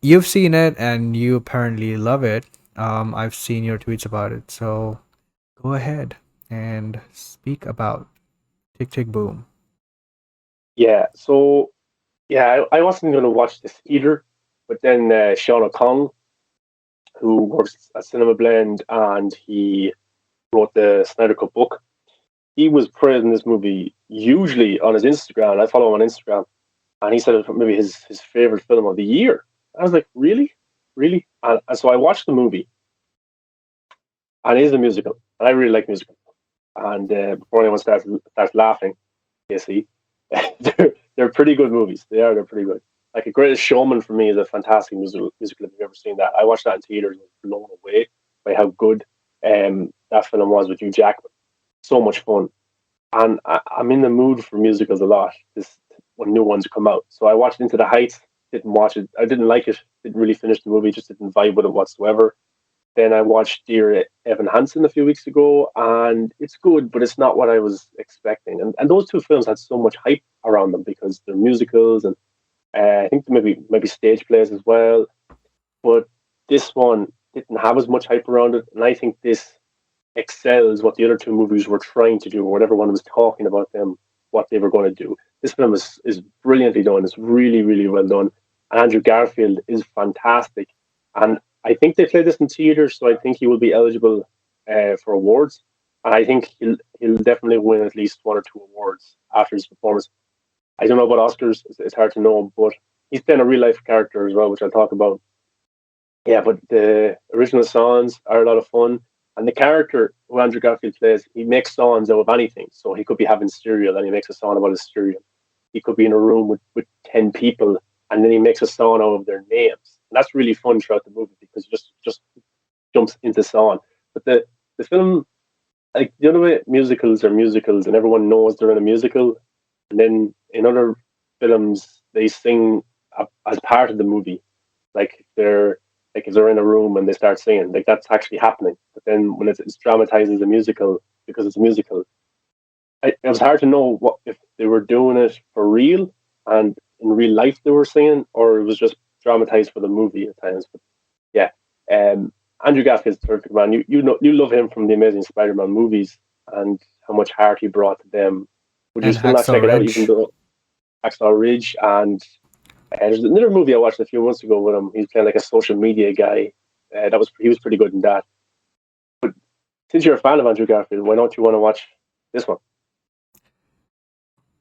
you've seen it and you apparently love it. I've seen your tweets about it, so go ahead and speak about Tick Tick Boom. Yeah, so yeah, I wasn't going to watch this either, but then Sean O'Connell, who works at Cinema Blend and he wrote the Snyder Cut book, he was praising this movie hugely on his Instagram. I follow him on Instagram, and he said it was maybe his favorite film of the year. I was like, really, really? And so I watched the movie, and it is a musical, and I really like musicals. And before anyone starts laughing, you see, they're pretty good movies. They're pretty good. Like A Greatest Showman for me is a fantastic musical. If you've ever seen that, I watched that in theaters and was blown away by how good that film was with Hugh Jackman. So much fun, and I'm in the mood for musicals a lot. This when new ones come out, so I watched Into the Heights. Didn't watch it. I didn't like it. Didn't really finish the movie. Just didn't vibe with it whatsoever. Then I watched Dear Evan Hansen a few weeks ago, and it's good, but it's not what I was expecting. And those two films had so much hype around them because they're musicals, and I think maybe stage plays as well. But this one didn't have as much hype around it, and I think this excels what the other two movies were trying to do, or what everyone was talking about them, what they were going to do. This film is brilliantly done. It's really, really well done. And Andrew Garfield is fantastic. And I think they played this in theaters, so I think he will be eligible for awards. And I think he'll definitely win at least one or two awards after his performance. I don't know about Oscars; it's hard to know, but he's playing a real life character as well, which I'll talk about. Yeah, but the original songs are a lot of fun. And the character who Andrew Garfield plays, he makes songs out of anything. So he could be having cereal and he makes a song about his cereal. He could be in a room with 10 people and then he makes a song out of their names. And that's really fun throughout the movie because he just jumps into song. But the film, like the other way musicals are musicals and everyone knows they're in a musical. And then in other films, they sing as part of the movie. Like if they're in a room and they start singing, like that's actually happening. But then when it's dramatized as a musical because it's a musical, it was hard to know what if they were doing it for real and in real life they were singing, or it was just dramatized for the movie at times. But yeah, Andrew Garfield's terrific, man. You love him from the Amazing Spider-Man movies and how much heart he brought to them. Would you And still not Hacksaw check it out, even Ridge. though Axel Ridge and there's another movie I watched a few months ago with him. He's playing like a social media guy. He was pretty good in that. But since you're a fan of Andrew Garfield, why don't you want to watch this one?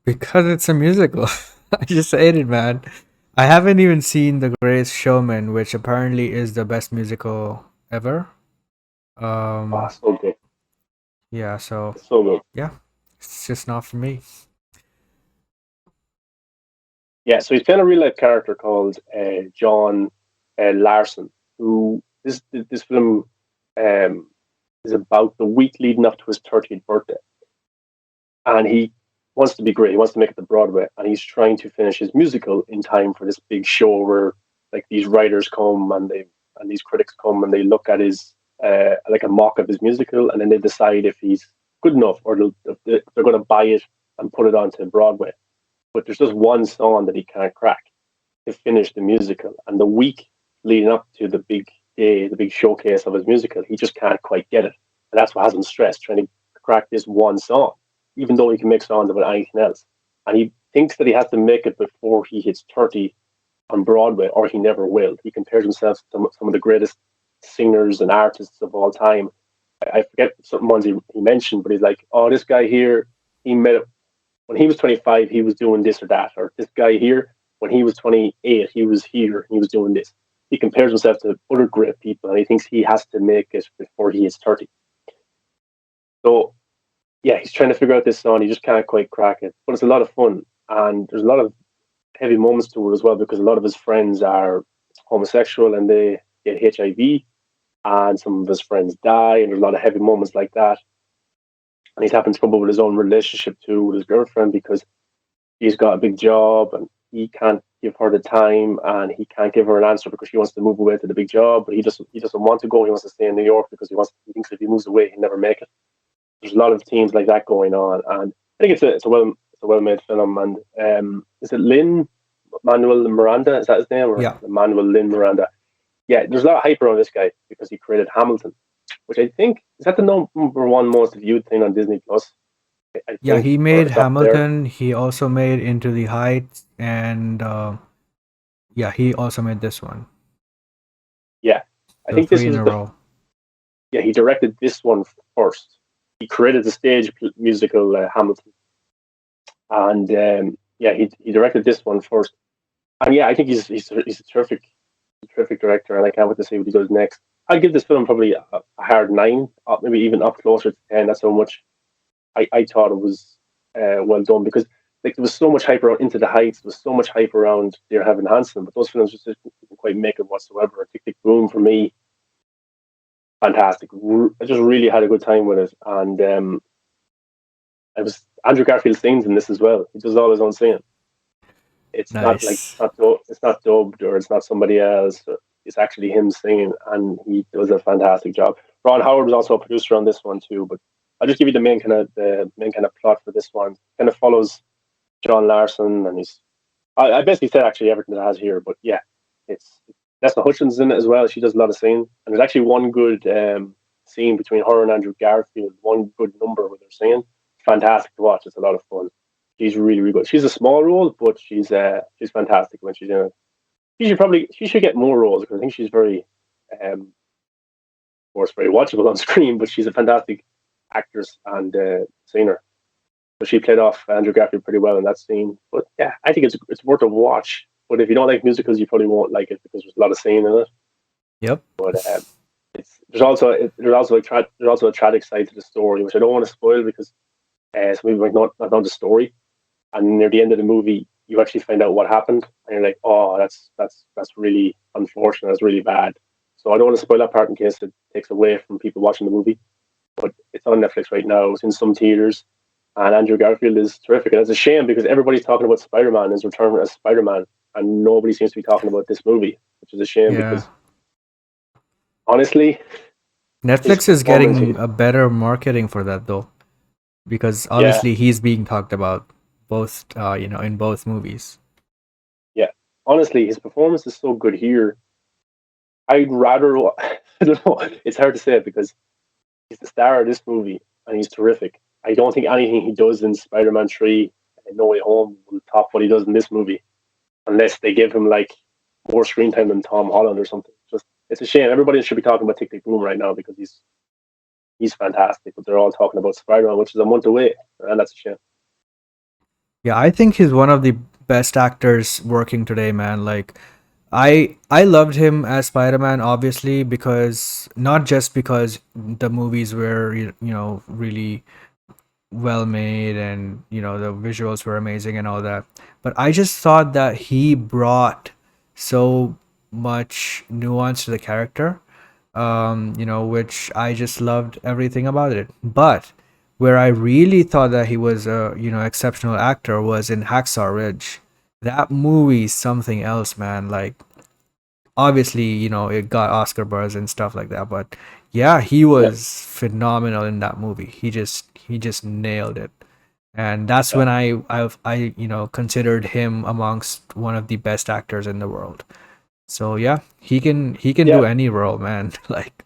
Because it's a musical. I just ate it, man. I haven't even seen The Greatest Showman, which apparently is the best musical ever. Oh, Um, so good. yeah, so It's so good. yeah, it's just not for me. Yeah, so he's playing a real life character called John Larson, who this film um, is about the week leading up to his 30th birthday, and he wants to be great. He wants to make it to Broadway, and he's trying to finish his musical in time for this big show where like these writers come and these critics come and they look at his like a mock of his musical, and then they decide if he's good enough or if they're going to buy it and put it onto Broadway. But there's just one song that he can't crack to finish the musical, and the week leading up to the big day, the big showcase of his musical, he just can't quite get it, and that's what has him stressed trying to crack this one song, even though he can make songs about anything else. And he thinks that he has to make it before he hits 30 on Broadway, or he never will. He compares himself to some of the greatest singers and artists of all time. I forget certain ones he mentioned, but he's like, oh, this guy here, he made it when he was 25, he was doing this or that, or this guy here, when he was 28, he was here, he was doing this. He compares himself to other great people, and he thinks he has to make it before he is 30. So, yeah, he's trying to figure out this song. He just can't quite crack it, but it's a lot of fun, and there's a lot of heavy moments to it as well because a lot of his friends are homosexual and they get HIV, and some of his friends die, and there's a lot of heavy moments like that. And he's having trouble with his own relationship too with his girlfriend because he's got a big job and he can't give her the time and he can't give her an answer because she wants to move away to the big job, but he doesn't want to go. He wants to stay in New York because he thinks if he moves away he'll never make it. There's a lot of themes like that going on, and I think it's a well made film. And is it Lynn? Manuel Miranda, is that his name, or Yeah. Manuel Lynn Miranda? Yeah, there's a lot of hype around this guy because he created Hamilton, which I think is that the number one most viewed thing on Disney Plus. I Yeah, think, he or made it's up there. Hamilton. He also made Into the Heights, and yeah, he also made this one. Yeah, I So think this three in was a the row. yeah he directed this one first. He created the stage musical Hamilton, and yeah, he directed this one first. And yeah, I think he's a terrific director, and I can't wait to see what he does next. I'd give this film probably a hard 9, maybe even up closer to 10. That's how much I thought it was well done because like there was so much hype around Into the Heights, there was so much hype around Dear Heaven Hansen, but those films just didn't quite make it whatsoever. Tick Tick Boom for me, fantastic. I just really had a good time with it, and I was Andrew Garfield sings in this as well. He does all his own singing. It's not like Nice. it's not dubbed or it's not somebody else. It's actually him singing, and he does a fantastic job. Ron Howard was also a producer on this one too. But I'll just give you the main kind of plot for this one. Kind of follows John Larson, and I basically said actually everything that has here. But yeah, it's Nessa Hutchins in it as well. She does a lot of singing, and there's actually one good scene between her and Andrew Garfield. One good number where they're singing. Fantastic to watch. It's a lot of fun. She's really, really good. She's a small role, but she's fantastic when she's in it. She should get more roles because I think she's very, of course, very watchable on screen. But she's a fantastic actress and singer. So she played off Andrew Garfield pretty well in that scene. But yeah, I think it's worth a watch. But if you don't like musicals, you probably won't like it because there's a lot of singing in it. Yep. But there's also a tragic side to the story, which I don't want to spoil because some people might not know the story. And near the end of the movie, you actually find out what happened, and you're like, "Oh, that's really unfortunate. That's really bad." So I don't want to spoil that part in case it takes away from people watching the movie. But it's on Netflix right now. It's in some theaters, and Andrew Garfield is terrific. And it's a shame because everybody's talking about Spider-Man, his return as Spider-Man, and nobody seems to be talking about this movie, which is a shame Yeah. because honestly, his Netflix is performance, getting a better marketing for that though, because yeah, obviously he's being talked about both, in both movies. yeah, honestly, his performance is so good here. I'd rather, I don't know, it's hard to say it because he's the star of this movie and he's terrific. I don't think anything he does in Spider-Man 3 and No Way Home will top what he does in this movie unless they give him like more screen time than Tom Holland or something. Just it's a shame. Everybody should be talking about Tick Tick Boom right now because he's fantastic, but they're all talking about Spider-Man, which is a month away, and that's a shame. Yeah, I think he's one of the best actors working today, man. Like I loved him as Spider-Man obviously because not just because the movies were really well made and the visuals were amazing and all that, but I just thought that he brought so much nuance to the character, which I just loved everything about it. But where I really thought that he was a exceptional actor was in Hacksaw Ridge. That movie is something else, man. Like obviously, it got Oscar buzz and stuff like that, but yeah, he Yeah, was phenomenal in that movie. He just nailed it. And that's yeah, when I considered him amongst one of the best actors in the world. So yeah, he can yeah, do any role, man. Like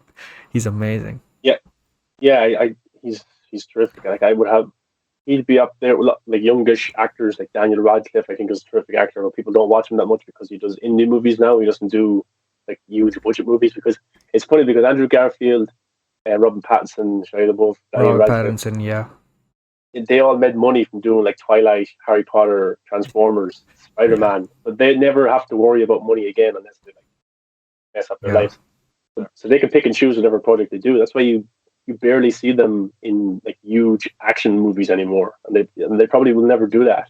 he's amazing. yeah, yeah. He's terrific. Like I would have he'd be up there with like youngish actors like Daniel Radcliffe. I think is a terrific actor, but people don't watch him that much because he does indie movies now. He doesn't do like huge budget movies because it's funny because Andrew Garfield, Robin Pattinson, Shia LaBeouf, Daniel Robert Radcliffe, Pattinson, yeah. they all made money from doing like Twilight, Harry Potter, Transformers, Spider Yeah. Man, but they never have to worry about money again unless they like mess up their Yeah. lives. So they can pick and choose whatever project they do. That's why you barely see them in like huge action movies anymore, and they probably will never do that.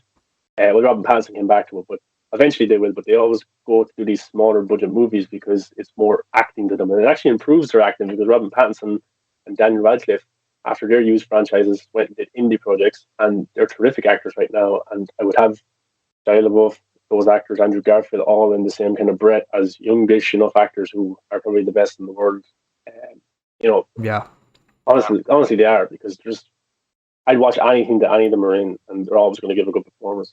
Well, Robin Pattinson came back to it, but eventually they will. But they always go to do these smaller budget movies because it's more acting to them, and it actually improves their acting because Robin Pattinson and Daniel Radcliffe, after their used franchises, went and did indie projects, and they're terrific actors right now. And I would have Shia LaBeouf, those actors, Andrew Garfield, all in the same kind of breath as youngish enough actors who are probably the best in the world. Um, you know, Yeah. honestly, they are because just I'd watch anything that any of them are in, and they're always going to give a good performance.